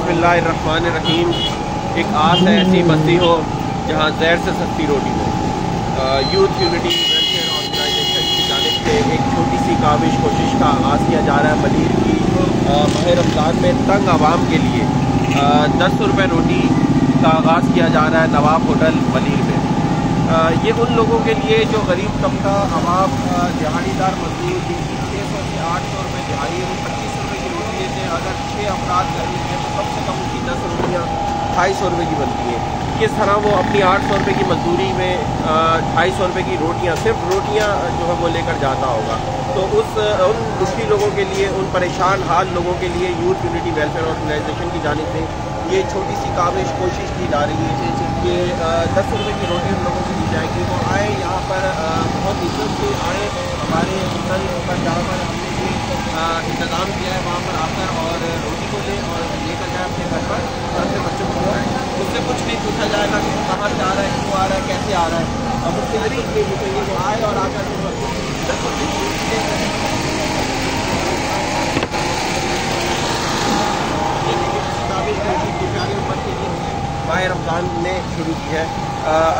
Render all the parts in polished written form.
बिस्मिल्लाहिर्रहमानिर्रहीम। एक आस है ऐसी बस्ती हो जहाँ जहर से सस्ती रोटी हो। यूथ यूनिटी वेलफेयर ऑर्गेनाइजेशन की जानिब से एक छोटी सी काविश कोशिश का आगाज़ किया जा रहा है। मलीर की माह रमज़ान में तंग आवाम के लिए 10 रुपये रोटी का आगाज़ किया जा रहा है नवाब होटल मलीर में। ये उन लोगों के लिए जो गरीब तबका आवाम दिहाड़ीदार मजदूर जिनकी 600 से 800 रुपये दिहाड़ी है, वो 25 रुपये की रोटी लेते हैं। अगर 6 अफराद घर में हैं तो कम से कम उनकी 10 रोटियाँ 250 रुपये की बनती हैं। किस तरह वो अपनी 800 रुपये की मजदूरी में 250 रुपये की रोटियाँ, सिर्फ रोटियाँ जो है वो लेकर जाता होगा। तो उन दुखी लोगों के लिए, उन परेशान हाल लोगों के लिए यूथ यूनिटी वेलफेयर ऑर्गेनाइजेशन की जानिब से ये छोटी सी काविश कोशिश की जा रही है कि 10 रुपये की रोटी उन लोगों को दी जाएगी। वो आए यहाँ पर, बहुत इज्जत से आए। हमारे होटल पर जहाँ पर हमने ये इंतज़ाम किया है वहाँ पर आकर और रोटी को ले और लेकर जाए अपने घर पर और अपने बच्चों को खिलाएं। उससे कुछ नहीं पूछा जाएगा कि कहाँ से आ रहा है, क्यों आ रहा है, कैसे आ रहा है। अब उसके लिए चाहिए वो आए और आकर 10 रुपये की माह रमज़ान ने शुरू की है।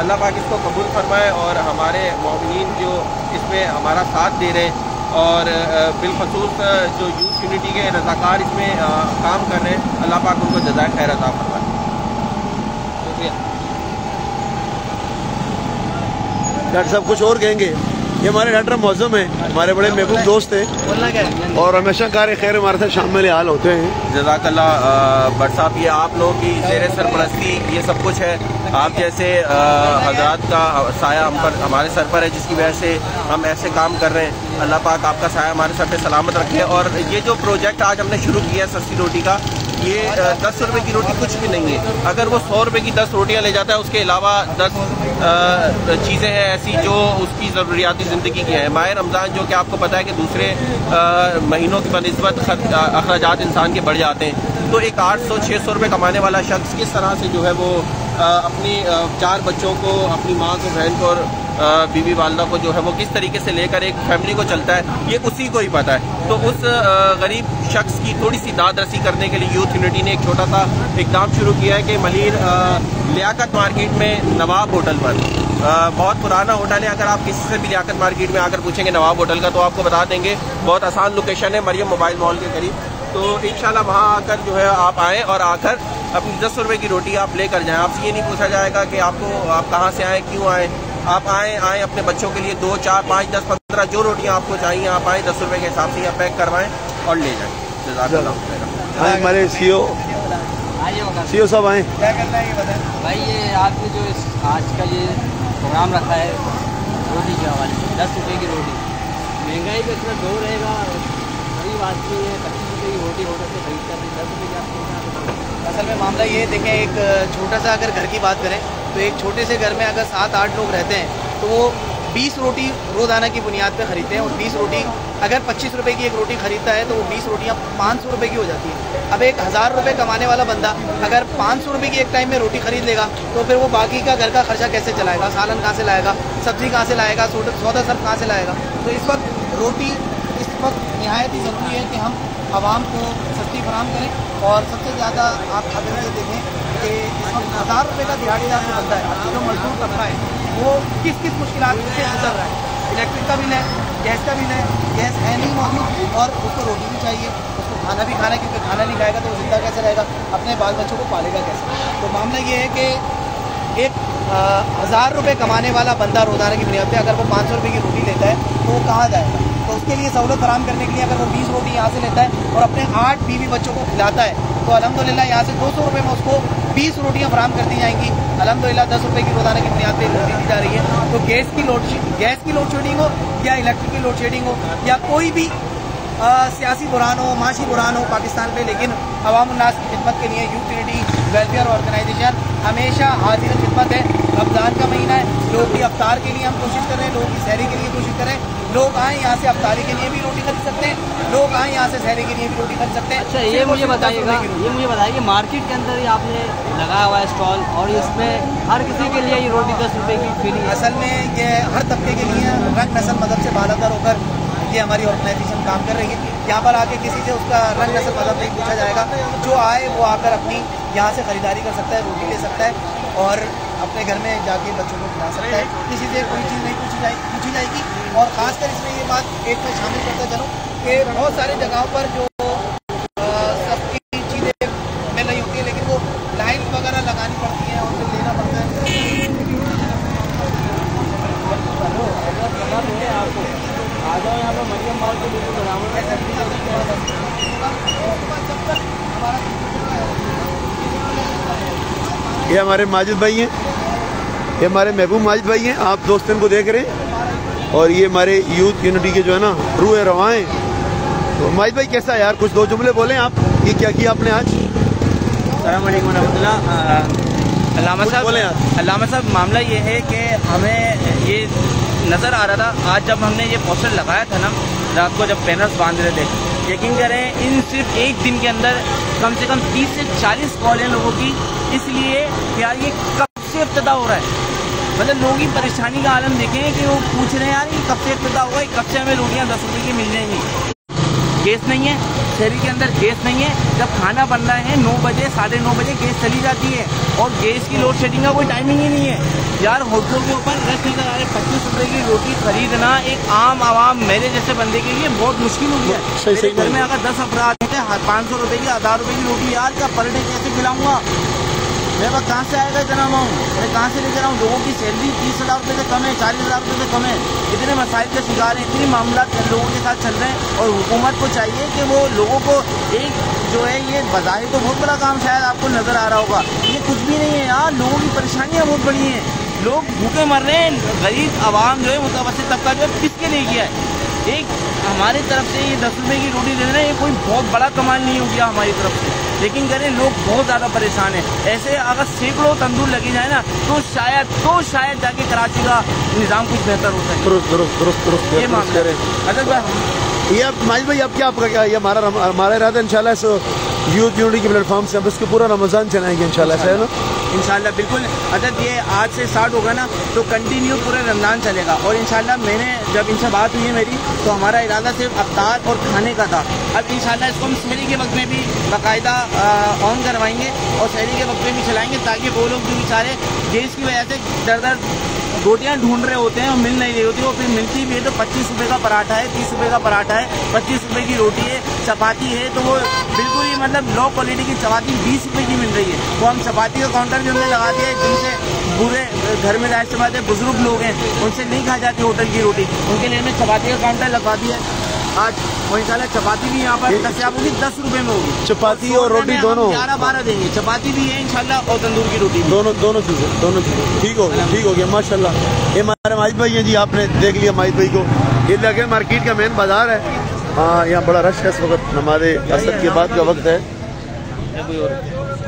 अल्लाह पाक इसको कबूल फरमाए और हमारे मोमिनीन जो इसमें हमारा साथ दे रहे हैं और बिलखसूस जो यूथ यूनिटी के रज़ाकार इसमें काम कर रहे हैं, अल्लाह पाक उनको जज़ाए खैर अता फरमाए। शुक्रिया। डॉक्टर साहब कुछ और कहेंगे? ये हमारे डॉक्टर मौज़म हैं, हमारे बड़े महबूब दोस्त हैं और हमेशा कार खैर हमारे साथ शामिल हाल होते हैं। जज़ाकल्लाह बट साहब, ये आप लोगों की ज़ेर सरपरस्ती ये सब कुछ है। आप जैसे हज़रात का साया हम पर, हमारे सर पर है, जिसकी वजह से हम ऐसे काम कर रहे हैं। अल्लाह पाक आपका साया हमारे सर पे सलामत रखे। और ये जो प्रोजेक्ट आज हमने शुरू किया है सस्ती रोटी का, ये 10 रुपये की रोटी कुछ भी नहीं है। अगर वो 100 रुपये की 10 रोटियाँ ले जाता है, उसके अलावा 10 चीज़ें हैं ऐसी जो उसकी ज़रूरियाती ज़िंदगी की है। माह रमज़ान जो कि आपको पता है कि दूसरे महीनों की बनिस्बत अखराजात इंसान के बढ़ जाते हैं। तो एक 800-600 रुपये कमाने वाला शख्स किस तरह से जो है वो अपनी 4 बच्चों को, अपनी माँ को, बहन को और बीवी वालदा को जो है वो किस तरीके से लेकर एक फैमिली को चलता है, ये उसी को ही पता है। तो उस गरीब शख्स की थोड़ी सी दाद रसी करने के लिए यूथ यूनिटी ने एक छोटा सा इक़दाम शुरू किया है कि मलीर लियाकत मार्केट में नवाब होटल पर, बहुत पुराना होटल है। अगर आप किसी से भी लियाकत मार्केट में आकर पूछेंगे नवाब होटल का तो आपको बता देंगे। बहुत आसान लोकेशन है, मरियम मोबाइल मॉल के करीब। तो इंशाल्लाह वहाँ आकर जो है आप आएँ और आकर अपनी 10 रुपये की रोटी आप लेकर जाएँ। आपसे ये नहीं पूछा जाएगा कि आप कहाँ से आएँ, क्यों आएँ। आप आएँ अपने बच्चों के लिए 2, 4, 5, 10, 15 जो रोटियाँ आपको चाहिए आप आएँ, 10 रुपये के हिसाब से आप पैक करवाएँ और ले जाएँ। हमारे सीओ साहब आए। क्या करना है ये बताएं भाई। ये आपने जो आज का ये प्रोग्राम रखा है रोटी के हवाले से, 10 रुपये की रोटी, महंगाई का इतना दौर रहेगा, गरीब आदमी है 25 रुपये की रोटी होटल से खरीद कर 10 रुपये की आपको। असल में मामला ये देखें, एक छोटा सा अगर घर की बात करें तो एक छोटे से घर में अगर 7-8 लोग रहते हैं तो वो 20 रोटी रोज़ाना की बुनियाद पे ख़रीदते हैं। और 20 रोटी अगर 25 रुपये की एक रोटी ख़रीदता है तो वो 20 रोटियाँ 500 रुपये की हो जाती है। अब एक 1000 रुपये कमाने वाला बंदा अगर 500 रुपये की एक टाइम में रोटी ख़रीद लेगा तो फिर वो बाकी का घर का खर्चा कैसे चलाएगा, सालन कहाँ से लाएगा, सब्ज़ी कहाँ से लाएगा, सौदा सर्फ कहाँ से लाएगा। तो इस वक्त रोटी इस वक्त नहायत ही ज़रूरी है कि हम आवाम को सस्ती फराहम करें। और सबसे ज़्यादा आप अगर ये देखें कि इस वक्त 1000 रुपये का दिहाड़ीदार जो बंदा है, जो मजदूर तबका है, वो किस किस मुश्किलात से गुजर रहा है। इलेक्ट्रिक का बिल है, गैस का बिल है, गैस है नहीं मौजूद और उसको रोटी भी चाहिए, उसको खाना भी खाना है, क्योंकि खाना नहीं खाएगा तो वो जिंदा कैसे रहेगा, अपने बाल बच्चों को पालेगा कैसे। तो मामला ये है कि एक 1000 रुपये कमाने वाला बंदा रोज़ाना की बुनियाद पर अगर वो 500 रुपये की रोटी लेता है तो वो कहाँ जाएगा। तो उसके लिए सहूलत फराहम करने के लिए अगर वो 20 रोटी यहाँ से लेता है और अपने 8 बीवी बच्चों को खिलाता है तो अल्हम्दुलिल्लाह यहाँ से 200 रुपये में उसको 20 रोटियाँ फराहम कर दी जाएंगी। अल्हम्दुलिल्लाह 10 रुपये की रोज़ाना की बुनियाद पर रोटी दी जा रही है। तो गैस की लोड शेडिंग हो या इलेक्ट्रिक की लोड शेडिंग हो या कोई भी सियासी बुरान हो, माशी बुरान हो पाकिस्तान पे, लेकिन अवाम उन्नास की खिदमत के लिए यूथ यूनिटी वेलफेयर ऑर्गेनाइजेशन हमेशा हाजिर खिदमत है। रमज़ान का महीना है, लोगों की अफ्तार के लिए हम कोशिश कर रहे हैं, लोगों की सहरी के लिए कोशिश कर रहे हैं। लोग आएँ यहाँ से अफ्तारी के लिए भी रोटी खरीद सकते हैं, लोग आएँ यहाँ से सहरी के लिए भी रोटी खरीद सकते हैं। अच्छा, ये मुझे बताइए मार्केट के अंदर ही आपने लगाया हुआ है स्टॉल और इसमें हर किसी के लिए ये रोटी 10 रुपये की फ्री है? असल में ये हर तबके के लिए रंग नस्ल मजहब से बालातर होकर ये हमारी ऑर्गेनाइजेशन काम कर रही है। यहाँ पर आके किसी से उसका रंग नस्ल मजहब नहीं पूछा जाएगा, जो आए वो आकर अपनी यहाँ से ख़रीदारी कर सकता है, रोटी ले सकता है और अपने घर में जाके बच्चों को खिला सकता है। किसी से कोई चीज़ नहीं पूछी जाएगी। और ख़ासकर इसमें ये बात एक में शामिल करता चलूँ कि बहुत सारी जगहों पर जो सस्ती चीज़ें मिल रही होती है, लेकिन वो लाइन वगैरह लगानी पड़ती है और फिर लेना पड़ता है। आपको आ जाओ यहाँ पर मरियम माल के बिल्कुल बराबर में ये हमारे माजिद भाई हैं, ये हमारे महबूब माजिद भाई हैं, आप दोस्त इनको देख रहे हैं। और ये हमारे यूथ यूनिटी के जो है ना रूह रवां हैं। तो माजिद भाई कैसा है यार, कुछ दो जुमले बोलें आप, ये क्या किया आपने आज? अस्सलाम वालेकुम रहमतुल्लाह। अल्लामा साहब मामला ये है कि हमें ये नज़र आ रहा था आज जब हमने ये पोस्टर लगाया था ना रात को, जब बैनर्स बांध रहे थे, यकीन करें इन सिर्फ एक दिन के अंदर कम से कम 30 से 40 कॉल हैं लोगों की, इसलिए यार ये कब से इब्तिदा हो रहा है। मतलब लोगों की परेशानी का आलम देखें कि वो पूछ रहे हैं यार ये कब से इब्तिदा होगा, कब से हमें रोटियाँ 10 रुपये की मिल जाएंगी। गैस नहीं है शहरी के अंदर, गैस नहीं है। जब खाना बन रहा है 9 बजे 9:30 बजे गैस चली जाती है और गैस की लोड शेडिंग का कोई टाइमिंग ही नहीं है। यार होटलों के ऊपर 25 रुपये की रोटी खरीदना एक आम आवाम मेरे जैसे बंदे के लिए बहुत मुश्किल हो गया है। मेरे घर में अगर 10 अफराद थे 500 रुपये की 1000 रुपये की रोटी यार क्या पर डे कैसे खिलाऊंगा? मेरे पास कहाँ से आएगा इतना अमाउंट? मैं कहाँ से लेकर आऊँ? लोगों की सैलरी 30,000 रुपये से कम है, 40,000 रुपये से कम है। इतने मसाइल के शिकार हैं, इतने मामला लोगों के साथ चल रहे हैं और हुकूमत को चाहिए कि वो लोगों को एक जो है ये बज़ाहिर तो बहुत बड़ा काम शायद आपको नज़र आ रहा होगा, ये कुछ भी नहीं है यार। लोगों की परेशानियाँ बहुत बड़ी हैं, लोग भूखे मर रहे हैं। गरीब आवाम जो है मुतवस्सित तबका जो है किसके लिए किया है? एक हमारी तरफ से ये 10 रुपये की रोटी दे रहे हैं, ये कोई बहुत बड़ा कमाल नहीं हो गया हमारी तरफ से, लेकिन करें लोग बहुत ज़्यादा परेशान हैं। ऐसे अगर सैकड़ों तंदूर लगे जाए ना तो शायद जाके कराची का निज़ाम कुछ बेहतर हो सके। दुरुस्त ये मामला है। ये माजिद भाई अब क्या आपका क्या ये हमारा इरादा इंशाल्लाह इस यूथ यूनिटी के प्लेटफॉर्म से हम इसको पूरा रमज़ान चलाएंगे इंशाल्लाह से, है ना? इंशाल्लाह बिल्कुल। अगर ये आज से स्टार्ट होगा ना तो कंटिन्यू पूरे रमज़ान चलेगा। और इंशाल्लाह मैंने जब इनसे बात हुई है मेरी तो हमारा इरादा सिर्फ अफ्तार और खाने का था। अब इंशाल्लाह इसको हम सहरी के वक्त में भी बाकायदा ऑन करवाएंगे और सहरी के वक्त में भी चलाएंगे, ताकि वो लोग जो बेचारे गैस की वजह से दर रोटियाँ ढूंढ रहे होते हैं और मिल नहीं रही होती, वो फिर मिलती भी है तो 25 रुपये का पराठा है, 30 रुपये का पराठा है, 25 रुपये की रोटी है, चपाती है, तो वो बिल्कुल ही मतलब लो क्वालिटी की चपाती 20 रुपये की मिल रही है। तो हम चपाती का काउंटर भी हमने लगा दिया है, जिनसे बुरे घर में जाहिर सी बात है बुजुर्ग लोग हैं उनसे नहीं खा जाती होटल की रोटी, उनके लिए हमने चपाती का काउंटर लगवा दिया है आज। और इंशाल्लाह चपाती भी यहाँ पर दस्तियाब होगी, 10 रुपये में होगी चपाती और रोटी दोनों 11-12 देंगे। चपाती भी है इंशाल्लाह और तंदूर की रोटी दोनों चीजें ठीक हो गया माशाल्लाह। ये हमारे माजिद भाई हैं जी, आपने देख लिया माजिद भाई को। ये लगे मार्केट का मेन बाजार है, हाँ यहाँ बड़ा रश है इस वक्त, नमाज़े असर के बाद का वक्त है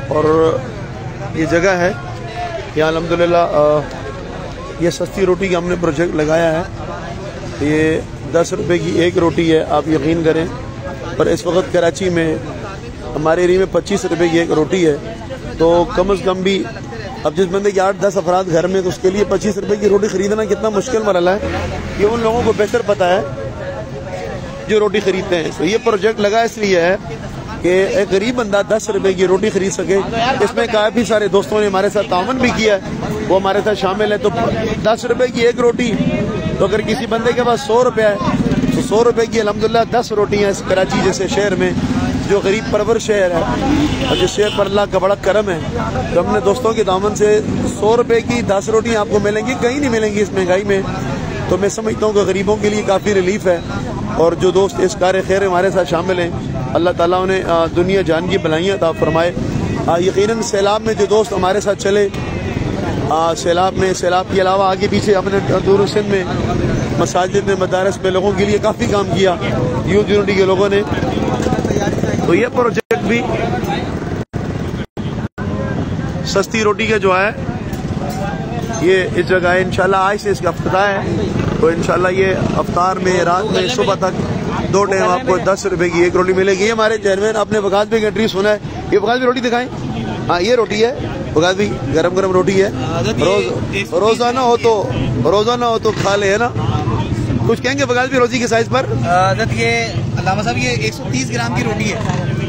और ये जगह है यहाँ अल्हम्दुलिल्लाह ये सस्ती रोटी का हमने प्रोजेक्ट लगाया है। ये 10 रुपये की एक रोटी है, आप यकीन करें। पर इस वक्त कराची में हमारे एरिया में 25 रुपये की एक रोटी है, तो कम अज़ कम भी अब जिस बंदे के 8-10 अफराद घर में तो उसके लिए 25 रुपये की रोटी खरीदना कितना मुश्किल मरला है, ये उन लोगों को बेहतर पता है जो रोटी खरीदते हैं। तो ये प्रोजेक्ट लगा इसलिए है कि एक गरीब बंदा 10 रुपये की रोटी खरीद सके। इसमें काफ़ी सारे दोस्तों ने हमारे साथ ताउन भी किया है, वो हमारे साथ शामिल है। तो 10 रुपये की एक रोटी, तो अगर किसी बंदे के पास 100 रुपया है तो 100 रुपये की अल्हम्दुलिल्लाह 10 रोटियाँ इस कराची जैसे शहर में जो गरीब परवर शहर है और जिस शहर पर अल्लाह का बड़ा करम है, तो हमने दोस्तों के दामन से 100 रुपये की 10 रोटियाँ आपको मिलेंगी, कहीं नहीं मिलेंगी इस महंगाई में। तो मैं समझता हूँ कि गरीबों के लिए काफ़ी रिलीफ है। और जो दोस्त इस कार खैर हमारे साथ शामिल हैं, अल्लाह ताला उन्हें दुनिया जान की भलाइयाँ अता फरमाए। यकीनन सैलाब में जो दोस्त हमारे साथ चले, सैलाब के अलावा आगे पीछे हमने दूर सिंध में मसाजिद में मदारस में लोगों के लिए काफ़ी काम किया यूथ यूनिटी के लोगों ने। तो ये प्रोजेक्ट भी सस्ती रोटी का जो है ये इस जगह है, इंशाल्लाह आज से इसका इफ्तिताह है। तो इंशाल्लाह ये अफ्तार में रात में सुबह तक 2 टाइम आपको 10 रुपये की एक रोटी मिलेगी। ये हमारे चेयरमैन आपने वकास भाई का एड्रेस सुना है, ये वकास भाई रोटी दिखाएं। हाँ ये रोटी है वकास भाई, गरम रोटी है, रोजाना हो तो खा ले, है ना? कुछ कहेंगे बगाल भी रोजी के साइज पर? ये अल्लामा साहब ये 130 ग्राम की रोटी है।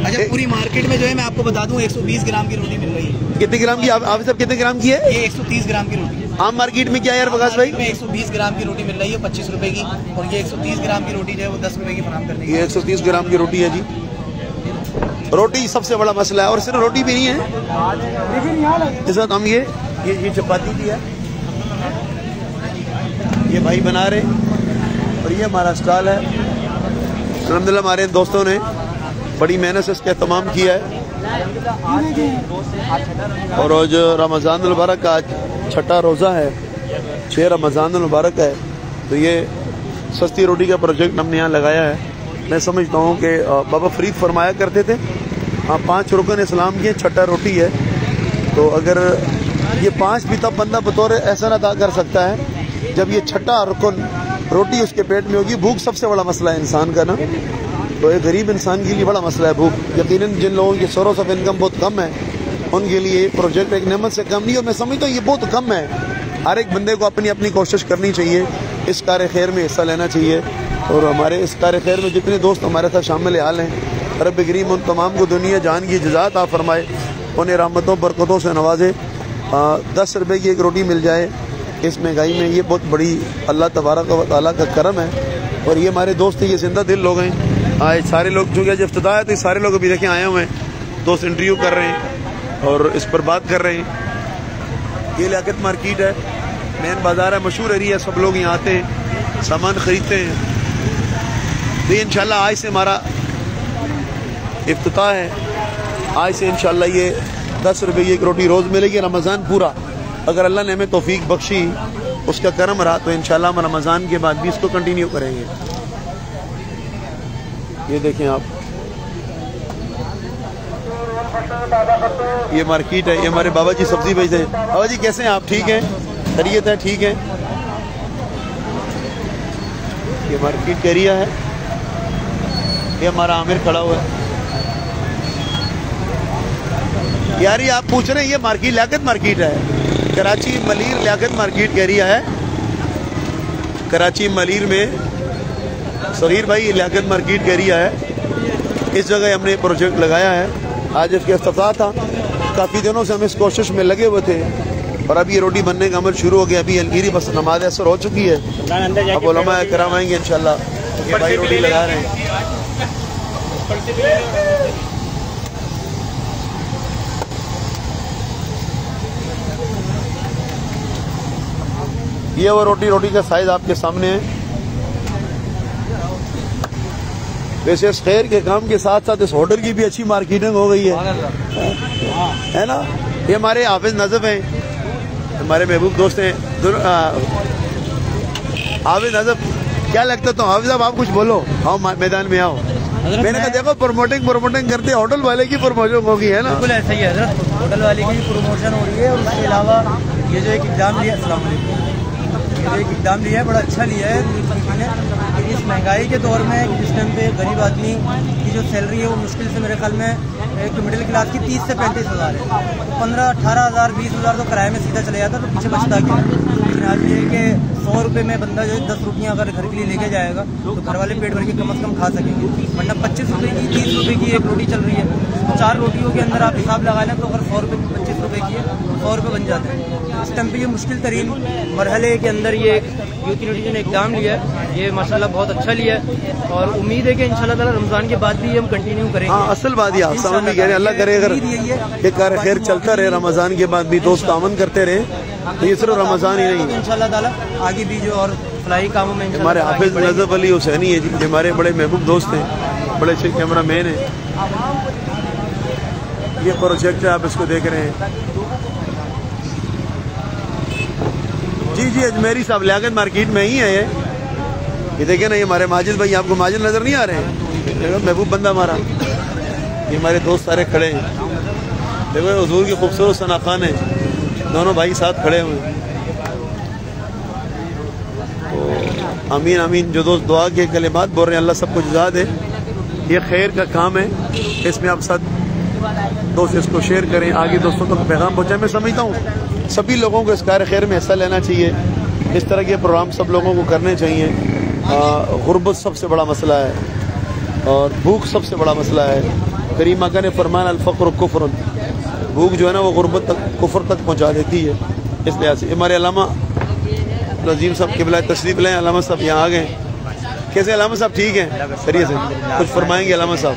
अच्छा, पूरी मार्केट में जो है मैं आपको बता दूं 120 ग्राम की रोटी मिल रही है। कितने ग्राम की आप सब कितने ग्राम की है? ये 130 ग्राम की रोटी है। आम मार्केट में क्या है यार बगास भाई? 120 ग्राम की रोटी मिल रही है 25 रुपए की, और ये 130 ग्राम की रोटी जो है वो 10 रुपए की फराम करने की। ये 130 ग्राम की रोटी है जी। रोटी सबसे बड़ा मसला है, और सिर्फ रोटी भी नहीं है, इस वक्त हम ये चपाती भी है, ये भाई बना रहे, और ये हमारा स्टॉल है। अल्हम्दुलिल्लाह हमारे दोस्तों ने बड़ी मेहनत से इसका एहतमाम किया है, और आज रमज़ान मुबारक का छठा रोज़ा है, 6 रमज़ान मुबारक है, तो ये सस्ती रोटी का प्रोजेक्ट हमने यहाँ लगाया है। मैं समझता हूँ कि बाबा फरीद फरमाया करते थे, हाँ 5 रुकन इस्लाम की छठा रोटी है, तो अगर ये 5 भी तब बंदा बतौर एहसान अदा कर सकता है जब ये छठा रुकन रोटी उसके पेट में होगी। भूख सबसे बड़ा मसला है इंसान का ना, तो एक गरीब इंसान के लिए बड़ा मसला है भूख। यकीनन जिन लोगों की सोर्स ऑफ इनकम बहुत कम है उनके लिए प्रोजेक्ट एक नेमत से कम नहीं, और मैं समझता हूँ ये बहुत कम है। हर एक बंदे को अपनी अपनी कोशिश करनी चाहिए, इस कार्य खैर में हिस्सा लेना चाहिए, और हमारे इस कार्य खैर में जितने दोस्त हमारे साथ शामिल हाल हैं, रब करीम उन तमाम को दुनिया जान की जज़ात आ फरमाए, उन्हें रहमतों बरकतों से नवाजे। 10 रुपये की एक रोटी मिल जाए इस महंगाई में, ये बहुत बड़ी अल्लाह तबारक व तआला का करम है। और ये हमारे दोस्त ये जिंदा दिल लोग हैं, आज सारे लोग चूँकि आज इफ्तिताह है तो सारे लोग अभी देखें आए हुए हैं, दोस्त इंटरव्यू कर रहे हैं और इस पर बात कर रहे हैं। ये लियाकत मार्केट है, मेन बाज़ार है, मशहूर एरिया है, सब लोग यहाँ आते हैं, सामान ख़रीदते हैं। तो ये इंशाल्लाह आज से हमारा इफ्तिताह है, आज से इंशाल्लाह ये 10 रुपये की एक रोटी रोज़ मिलेगी रमज़ान पूरा। अगर अल्लाह ने हमें तौफीक बख्शी, उसका करम रहा, तो इंशाल्लाह हम रमज़ान के बाद भी इसको कंटिन्यू करेंगे। ये देखें आप, ये मार्केट है, ये हमारे बाबा जी सब्जी बेचते हैं। बाबा जी कैसे हैं आप? ठीक हैं, खैरियत है? ठीक है। ये मार्केट का एरिया है, ये हमारा आमिर खड़ा हुआ है। यार ये आप पूछ रहे हैं, ये मार्केट लियाकत मार्केट है, कराची मलीर लियाकत मार्केट का एरिया है। कराची मलीर में सगीर भाई लियाकत मार्केट का एरिया है, इस जगह हमने प्रोजेक्ट लगाया है। आज इसका इफ्तिताह था, काफ़ी दिनों से हम इस कोशिश में लगे हुए थे, और अब ये रोटी बनने का अमल शुरू हो गया। अभी अलगीरी बस नमाज असर हो चुकी है, अब उलमा कराम आएंगे इंशाल्लाह। ये भाई रोटी लगा रहे हैं। ये वो रोटी का साइज आपके सामने है। वैसे इस खैर के काम के साथ साथ इस होटल की भी अच्छी मार्केटिंग हो गई है ना। ये हमारे हाफिज नजफ हैं, हमारे महबूब दोस्त हैं हाफिज नजफ। क्या लगता तो हाफिज साहब आप कुछ बोलो, आओ मैदान में आओ। मैंने कहा देखो प्रमोटिंग करते होटल वाले की प्रमोशन होगी, है ना। बिल्कुल ऐसा ही है हज़रत, होटल वाले की प्रमोशन हो रही है। और उसके अलावा ये जो एक इक़दाम लिया, अस्सलाम वालेकुम, ये जो एक इक़दाम लिया है बड़ा अच्छा लिया है। इस महंगाई के दौर में इस टाइम पे गरीब आदमी की जो सैलरी है वो मुश्किल से मेरे ख्याल में एक मिडिल क्लास की 30 से 35 हज़ार है, तो 15-18 हज़ार 20 हज़ार तो किराए में सीधा चले जाता, तो पीछे बचता क्या। लेकिन आज ये कि 100 रुपये में बंदा जो है 10 रुपया अगर घर के लिए लेके जाएगा तो घर वाले पेट भर के कम से कम खा सकेंगे। वरना 25 रुपये की 30 रुपये की एक रोटी चल रही है, तो 4 रोटियों के अंदर आप हिसाब लगा लें तो अगर 100 रुपये की 25 रुपये की है तो 100 रुपये बन जाते हैं। इस टाइम पे ये मुश्किल तरीन मरहले के अंदर ये यूथ यूनिटी ने एग्जाम लिया है, ये माशाल्लाह बहुत अच्छा लिया है, और उम्मीद है कि इंशाल्लाह ताला रमज़ान के बाद भी हम कंटिन्यू करेंगे। हाँ, असल बात ये आप समझ में कह रहे हैं, अल्लाह करे अगर ये कार्य खैर चलता रहे, रमज़ान के बाद भी दोस्त आमन करते रहे, तो ये सिर्फ रमज़ान ही नहीं, इंशाल्लाह ताला आगे भी जो और फलाई कामों में हमारे हाफिज नजफ अली हुसैनी है जी, हमारे बड़े महबूब दोस्त हैं, बड़े अच्छे कैमरा मैन है। ये प्रोजेक्ट है, आप इसको देख रहे हैं। जी अजमेरी साहब लियाकत मार्केट में ही है ये देखे ना, ये हमारे माजिद भाई, आपको माजिद नजर नहीं आ रहे हैं? महबूब बंदा हमारा, ये हमारे दोस्त सारे खड़े हैं। देखो हुजूर की खूबसूरत सना खान है, दोनों भाई साथ खड़े हुए हैं। तो आमीन आमीन, जो दोस्त दुआ के कलिमात बोल रहे हैं, अल्लाह सबको जज़ा दे। ये खैर का काम है, इसमें आप साथ दोस्त इसको शेयर करें, आगे दोस्तों तक पैगाम पहुँचाएं। मैं समझता हूँ सभी लोगों को इस कार्य खैर में हिस्सा लेना चाहिए, इस तरह के प्रोग्राम सब लोगों को करने चाहिए। गुर्बत सबसे बड़ा मसला है और भूख सबसे बड़ा मसला है। करीम आका ने फरमाया अल-फ़क़्रु कुफ़्रुन, भूख जो है ना वो गुर्बत तक, कुफ्र तक पहुँचा देती है। इस लिहाज से हमारे अल्लामा नज़ीम साहब क़िबला तशरीफ़ लें। अल्लामा साहब यहाँ आ गए। कैसे अल्लामा साहब, ठीक हैं? खैरियत से कुछ फरमाएंगे अल्लामा साहब?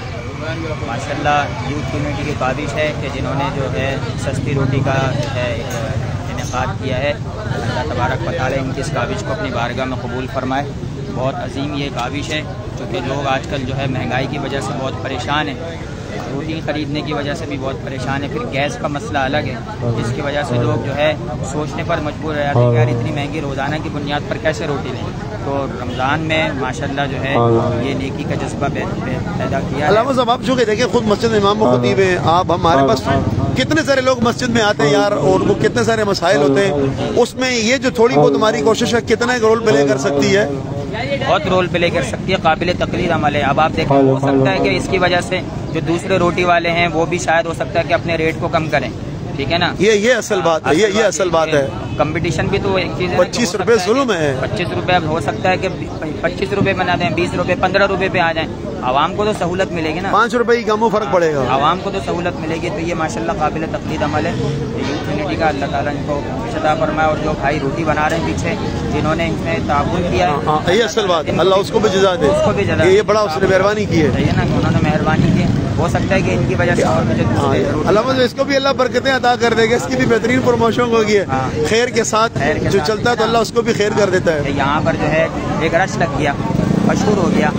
माशाल्लाह यूथ कम्युनिटी की काबिश है कि जिन्होंने जो है सस्ती रोटी का है इनेकाद किया है। अल्लाह तबारक व तआला इनकी इस काबिश को अपनी बारगाह में कबूल फरमाए। बहुत अजीम ये काबिश है, क्योंकि लोग आजकल जो है महंगाई की वजह से बहुत परेशान हैं, रोटी ख़रीदने की वजह से भी बहुत परेशान है, फिर गैस का मसला अलग है, जिसकी वजह से लोग जो है सोचने पर मजबूर है कि यार इतनी महंगी रोज़ाना की बुनियाद पर कैसे रोटी लें। तो रमज़ान में माशाल्लाह जो है ये नेकी का जज्बा पैदा किया। अल्लामा साहब, आप जो कि देखें खुद मस्जिद इमाम व खतीब हैं, आप हमारे पास कितने सारे लोग मस्जिद में आते हैं यार, और वो कितने सारे मसाइल होते हैं, उसमें ये जो थोड़ी बहुत हमारी कोशिश है कितना एक रोल प्ले कर सकती है? बहुत रोल प्ले कर सकती है, काबिल तकलीद अमल है। अब आप देखें, हो सकता है कि इसकी वजह से जो दूसरे रोटी वाले हैं वो भी शायद हो सकता है कि अपने रेट को कम करें, ठीक है ना? ये असल बात है, ये असल बात है। कंपटीशन भी तो एक चीज़ है। 25 रुपए जुल्म है। 25 रुपए हो सकता है कि 25 रुपए बना दें, 20 रुपए 15 रुपए पे आ जाएं। आवाम को तो सहूलत मिलेगी ना, 5 रुपए की कम फर्क पड़ेगा, आवाम को तो सहूलत मिलेगी। तो ये माशाल्लाह काबिल तकलीद अमल है। यूथ कम्युनिटी का अल्लाह ताला इनको अता फरमाए, और जो भाई रोटी बना रहे हैं पीछे, जिन्होंने इसमें ताउन किया है, ये असल बात है। अल्लाह उसको भी जज़ा दे, उसको भी जज़ा, ये बड़ा उसने मेहरबानी की है ना, उन्होंने मेहरबानी की। हो सकता है कि इनकी वजह से और मुझे अल्लाह इसको भी अल्लाह बरकतें अता कर देगा, इसकी भी बेहतरीन प्रमोशन होगी है। खैर के साथ जो चलता है तो अल्लाह उसको भी खैर कर देता है। यहाँ पर जो है एक रश लग गया, मशहूर हो गया,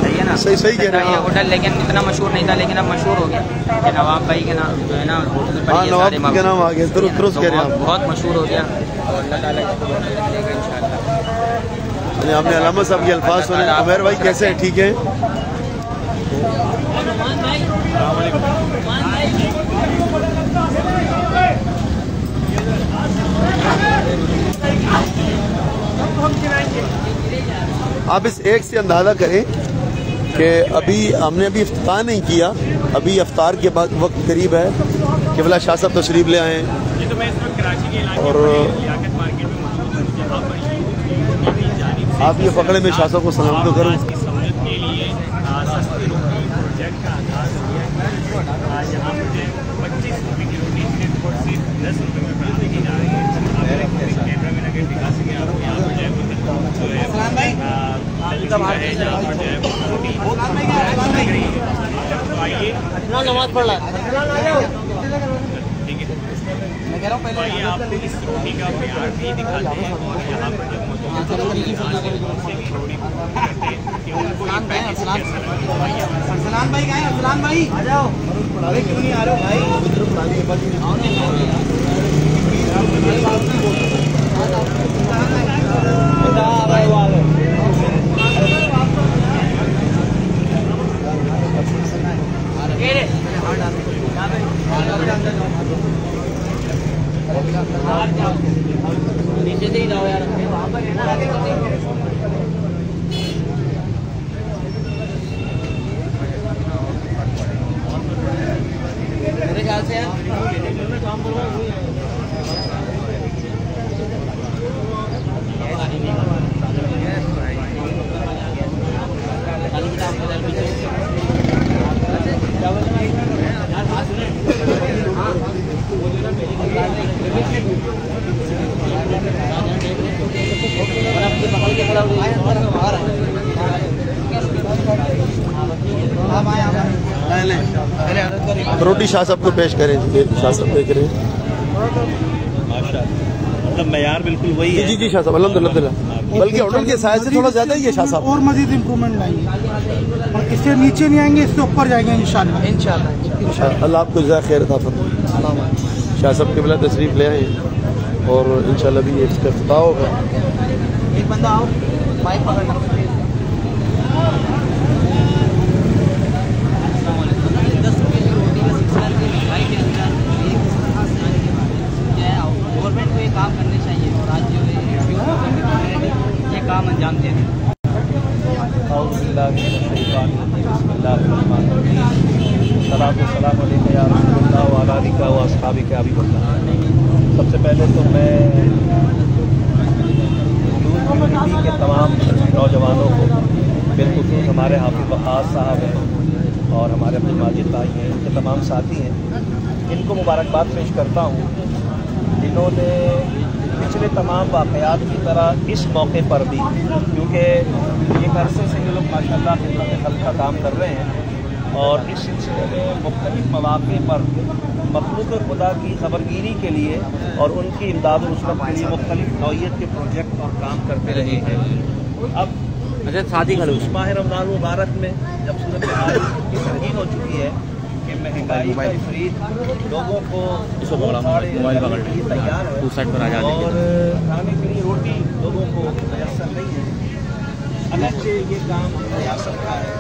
सही है ना? सही कह रहे हैं। ये होटल लेकिन इतना मशहूर नहीं था, लेकिन अब मशहूर हो गया कि नवाब भाई के नाम जो है ना होटल पर ये नवाब के नाम आ गया, दुरुस्त कह रहे हैं, बहुत मशहूर हो गया। और अल्लाह ताला इंशाअल्लाह। हमने अल्लामा साहब के अल्फाज सुने। उमर भाई कैसे हैं, ठीक है? आप इस एक से अंदाज़ा करें कि हमने अभी इफ्तार नहीं किया, अभी इफ्तार के बाद वक्त करीब है। क़िबला शाह साहब तशरीफ़ ले आए और आप ये पकड़े में शाह साहब को सलाम तो करूँ। नमाज पढ़ रहा मैं कह रहा हूँ पहले आपको इस रोटी का प्यार भी दिखाते हैं और यहाँ पर अरसलान भाई गए, अरसलान भाई आ जाओ। अरे क्यों नहीं आ रहे हो भाई? नीचे से ही जाओ यार, मेरे ख्याल से रोटी शाह साहब को पेश करें। शाह साहब देख रहे हैं, मतलब मयार बिल्कुल वही है। जी शाह साहब अल्हम्दुलिल्लाह, बल्कि होटल के साइज से थोड़ा ज्यादा ही है शाह साहब। और मजीद इम्प्रूवमेंट लाएंगे और इससे नीचे नहीं आएंगे, इससे ऊपर जाएंगे इंशाल्लाह। अल्लाह आपको जज़ा खैर अता फरमाए। शाह साहब क़िबला तशरीफ़ ले आए और इंशाल्लाह भी इसका इफ्तिताह होगा। एक बंदा आओ, माइक पकड़ना। गवर्नमेंट को ये काम करने चाहिए और आज जो ये काम अंजाम दे दें। सबसे पहले तो मैं यूथ कम्युनिटी के तमाम नौजवानों को, बिलखुसूस हमारे हाफिज़ वक़ास साहब हैं और हमारे अब्दुल माजिद भाई हैं, इनके तमाम साथी हैं, इनको मुबारकबाद पेश करता हूँ, जिन्होंने पिछले तमाम वाक़यात की तरह इस मौके पर भी, क्योंकि एक अरसे से ये लोग माशाअल्लाह खिदमत खल्क़ का काम कर रहे हैं और इस सिलसिले में मुख्तलिफ़ मौक़े पर मखलूक़ खुदा की खबरगिरी के लिए और उनकी इमदाद और नुसरत के लिए मुख्तलिफ़ नौइयत के प्रोजेक्ट और काम करते रहे हैं। अब शादी उस माह रमज़ान मुबारक में जब सूरत हाल इतनी संगीन हो चुकी है कि महंगाई का विपरीत लोगों को तैयार है और खाने के लिए रोटी लोगों को मैसर नहीं है। अगरचे ये काम रियासत का है,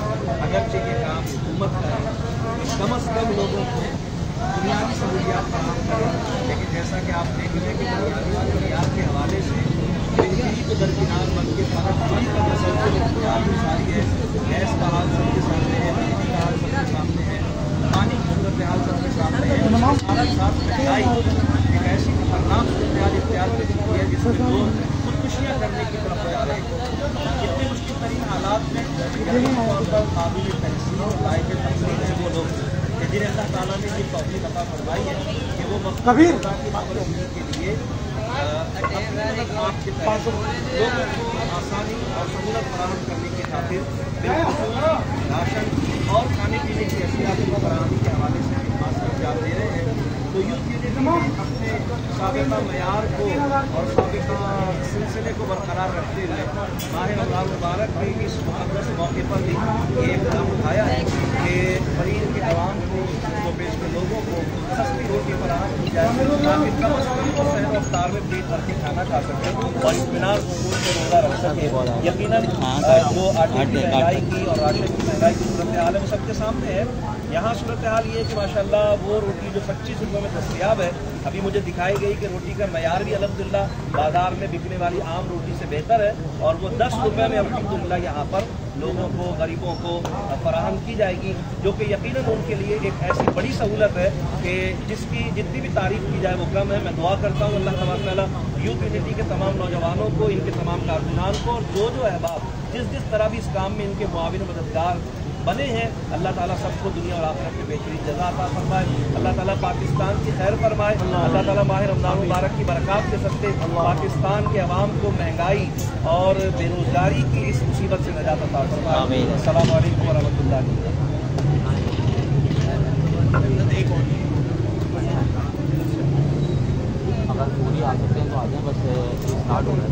अगरचे ये काम हुकूमत का है, कम अज़ कम लोगों को बुनियादी सहूलियात फराहम करें। लेकिन जैसा कि आप देख रहे हैं कि बुनियादी सहूलियात के हवाले से बिजली को दरकिनार बन के बिजली का मसला सारी है, गैस का हाल सबके सामने है, बिजली का हाल सबके सामने है, पानी की सूरत हाल सबके सामने है। साथ साथ महंगाई एक ऐसी खतरनाक सूरत हाल इख्तियार कर चुकी है जिसमें लोग खुदकुशियाँ करने की तरफ जा रहे हैं। इतने मुश्किल तरीन हालात में तौर पर काबिल तहसीन और लायक तकसीम है वो लोग जिन्हें अल्लाह ताला ने ये तौफीक अता फरमाई है कि वो कबीर के लिए लोगों को आसानी और सहूलत फराहम करने की खातिर राशन और खाने पीने की अशियात को फराहमी के हवाले से इंतजाम दे रहे हैं। तो यूथ यूनिटी अपने साबिक़ा मयार को और साबिक़ा सिलसिले को बरकरार रखते हुए माह रमज़ान मुबारक के इस मुक़द्दस मौके पर भी ये कदम उठाया है कि मरीज़ के अवाम को पेश के लोगों को सस्ती रोटी फराहम की जाए ताकि कम अज़ कम सहर अफ्तार में पेट भर के खाना खा सकें और इत्मीनान सुकून से रोज़ा रख सकें। यकीनन जो आटे की महंगाई की और राशन की महंगाई की सूरत हाल है वो सबके सामने है। यहाँ सूरत हाल ये है कि माशाअल्लाह वो रोटी जो 25 रुपये में दस्तयाब है, अभी मुझे दिखाई गई कि रोटी का मयार भी अल्हम्दुलिल्लाह बाज़ार में बिकने वाली आम रोटी से बेहतर है और वो 10 रुपये में अल्हम्दुलिल्लाह यहाँ पर लोगों को, गरीबों को फराहम की जाएगी, जो कि यकीनन उनके लिए एक ऐसी बड़ी सहूलत है कि जिसकी जितनी भी तारीफ़ की जाए वो कम है। मैं दुआ करता हूँ अल्लाह तबारक व तआला यूथ यूनिटी के तमाम नौजवानों को, इनके तमाम कारकुनान को और जो अहबाब जिस तरह भी इस काम में इनके मुआविन मददगार बने हैं, अल्लाह ताला सबको दुनिया और आखिरत में बेहतरीन जज़ा अता फरमाए। अल्लाह ताला पाकिस्तान की खैर फरमाए। अल्लाह ताला माह रमज़ान मुबारक की बरक़ात के सदक़े पाकिस्तान के अवाम को महंगाई और बेरोज़गारी की इस मुसीबत से नजात अता फरमाए। अस्सलामु अलैकुम व रहमतुल्लाहि व बरकातुहू। अगर पूरी आ सकते हैं तो आ जाए, बस स्टार्ट हो रहा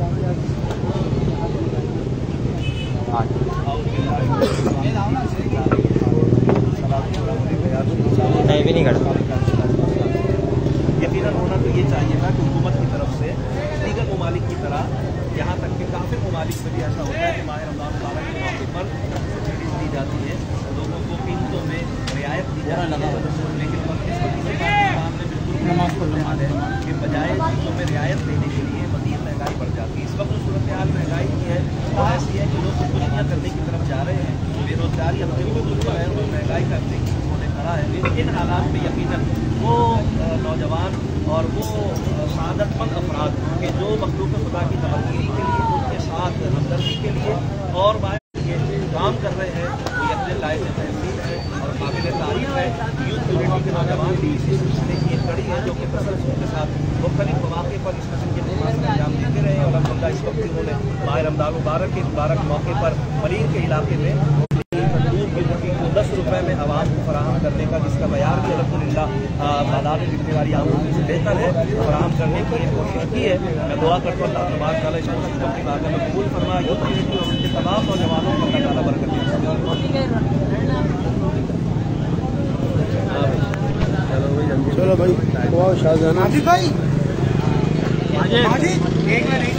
नहीं भी नहीं करता। यकीनन होना तो ये चाहिए था कि हुकूमत की तरफ से दीगर ममालिक की तरह यहाँ तक कि काफ़ी ममालिक में भी ऐसा होता है कि माह रमज़ान मुबारक के मौके पर सब्सिडीज दी जाती है, लोगों को कीमतों में रियायत दी जाती है, लेकिन पाकिस्तान में बिल्कुल के बजाय चीज़ों में रियायत देने के लिए मज़ीद महंगाई बढ़ जाती है। इस वक्त सूरत हाल महंगाई की है और ऐसी है कि लोग खुदकुशियाँ करने की तरफ जा रहे हैं, बेरोजगारी अपने खुद पर है और महंगाई करने की होने खड़ा है। लेकिन इन हालात में यकीनन वो नौजवान और वो सादतमंद अफराद के जो मखलूक खुदा की खबरगिरी के लिए, उनके साथ हमदर्दी के लिए और काम कर रहे हैं, वो यकीनन लायक तहसीन है और काबिल तारीफ है। यूथ यूनिटी के नौजवान भी इसी सिलसिले की एक कड़ी है जो कि तसल्सल के साथ मुख्तलिफ मौके पर इस किस्म के प्रोग्राम का अंजाम देते रहे और अल्हम्दुलिल्लाह इस वक्त उन्होंने माह रमज़ान मुबारक के मुबारक मौके पर मरीन के इलाके में तंदूर की रोटी को 10 रुपये में आवाम को फराहम करने का, जिसका मयार भी अल्हम्दुलिल्लाह बाजार में बिकने वाली आम रोटी से बेहतर है, फराहम करने की कोशिश की है। मैं दुआ करता हूँ अल्लाह तबारक व तआला इस वक्त अपनी बारगाह में कबूल फरमाए। यूथ यूनिटी और उनके तमाम नौजवानों को अल्लाह ताला बरकत दे। चलो भाई, शाहजहान भाई एक मिनट